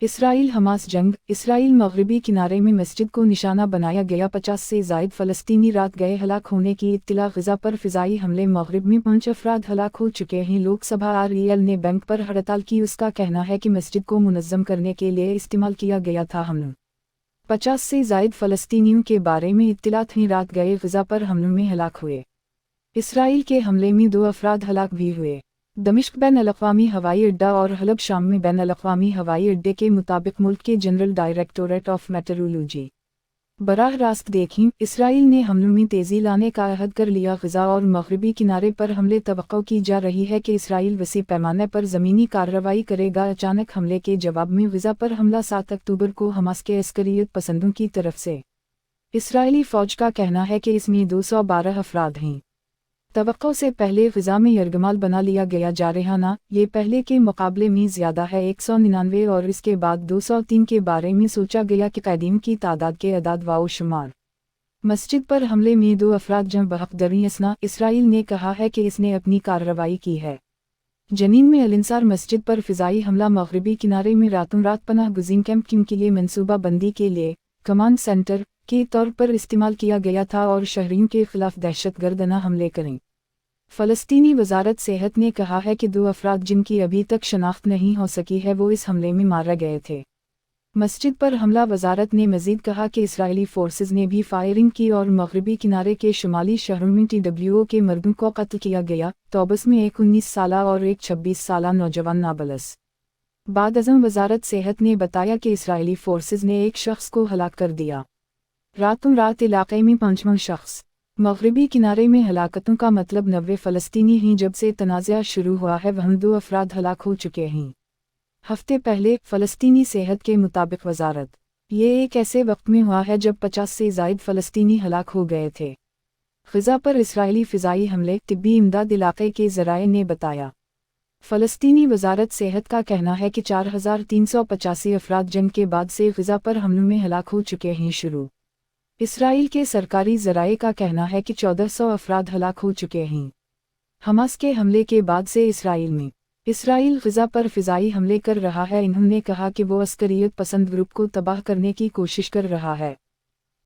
اسرائیل Hamas جنگ۔ اسرائیل مغربی کنارے میں مسجد کو نشانہ بنایا گیا 50 سے زائد فلسطینی رات گئے ہلاک ہونے کی اطلاع۔ غزہ پر فضائی حملے مغرب میں 5 افراد ہلاک ہو چکے ہیں۔ لوک سبھا REL نے بینک پر ہڑتال کی۔ اس کا کہنا ہے کہ مسجد کو منظم کرنے کے لیے استعمال کیا گیا تھا حملوں 50 سے زائد فلسطینیوں کے بارے میں اطلاعات ہیں۔ رات گئے غزہ پر حملوں میں ہلاک ہوئے۔ اسرائیل کے حملے میں 2 افراد ہلاک بھی ہوئے۔ دمشق بین الاقوامی ہوائی اڈہ اور حلب شام میں بین الاقوامی ہوائی اڈے کے مطابق ملک کے جنرل ڈائریکٹوریٹ آف میٹرولوجی براہ راست دیکھیں۔ اسرائیل نے حملوں میں تیزی لانے کا عہد کر لیا۔ غزہ اور مغربی کنارے پر حملے۔ توقع کی جا رہی ہے کہ اسرائیل وسیع پیمانے پر زمینی کارروائی کرے گا۔ اچانک حملے کے جواب میں غزہ پر حملہ 7 اکتوبر کو حماس کے عسکریت پسندوں کی طرف سے۔ اسرائیلی فوج کا کہنا ہے کہ اس میں 212 افراد ہیں۔ توقع سے پہلے غزہ میں یرغمال بنا لیا گیا جارحانہ، یہ پہلے کے مقابلے میں زیادہ ہے 199 اور اس کے بعد 203 کے بارے میں سوچا گیا کہ قیدیوں کی تعداد کے اعداد و شمار۔ مسجد پر حملے میں 2 افراد جم بحق دریں اسنا۔ اسرائیل نے کہا ہے کہ اس نے اپنی کارروائی کی ہے۔ جنین میں الانصار مسجد پر فضائی حملہ مغربی کنارے میں راتوں رات پناہ گزین کیمپ کے لیے منصوبہ بندی کے لیے کمانڈ سینٹر کے طور پر استعمال کیا گیا تھا اور شہریوں کے خلاف دہشت گردانہ حملے کریں۔ فلسطینی وزارت صحت نے کہا ہے کہ 2 افراد جن کی ابھی تک شناخت نہیں ہو سکی ہے وہ اس حملے میں مارے گئے تھے۔ مسجد پر حملہ۔ وزارت نے مزید کہا کہ اسرائیلی فورسز نے بھی فائرنگ کی اور مغربی کنارے کے شمالی شہروں میں TWO کے مردوں کو قتل کیا گیا۔ طوبس میں ایک 19 سالہ اور ایک 26 سالہ نوجوان نابلس۔ بعد ازاں وزارت صحت نے بتایا کہ اسرائیلی فورسز نے ایک شخص کو ہلاک کر دیا۔ راتوں رات علاقے میں 5واں شخص۔ مغربی کنارے میں ہلاکتوں کا مطلب 90 فلسطینی ہیں۔ جب سے تنازعہ شروع ہوا ہے وہاں 2 افراد ہلاک ہو چکے ہیں۔ ہفتے پہلے فلسطینی صحت کے مطابق وزارت یہ ایک ایسے وقت میں ہوا ہے جب 50 سے زائد فلسطینی ہلاک ہو گئے تھے۔ غزہ پر اسرائیلی فضائی حملے۔ طبی امداد علاقے کے ذرائع نے بتایا۔ فلسطینی وزارت صحت کا کہنا ہے کہ 4385 افراد جنگ کے بعد سے غزہ پر حملوں میں ہلاک ہو چکے ہیں۔ اسرائیل کے سرکاری ذرائع کا کہنا ہے کہ 1400 افراد ہلاک ہو چکے ہیں۔ حماس کے حملے کے بعد سے اسرائیل غزہ پر فضائی حملے کر رہا ہے۔ انہوں نے کہا کہ وہ عسکریت پسند گروپ کو تباہ کرنے کی کوشش کر رہا ہے۔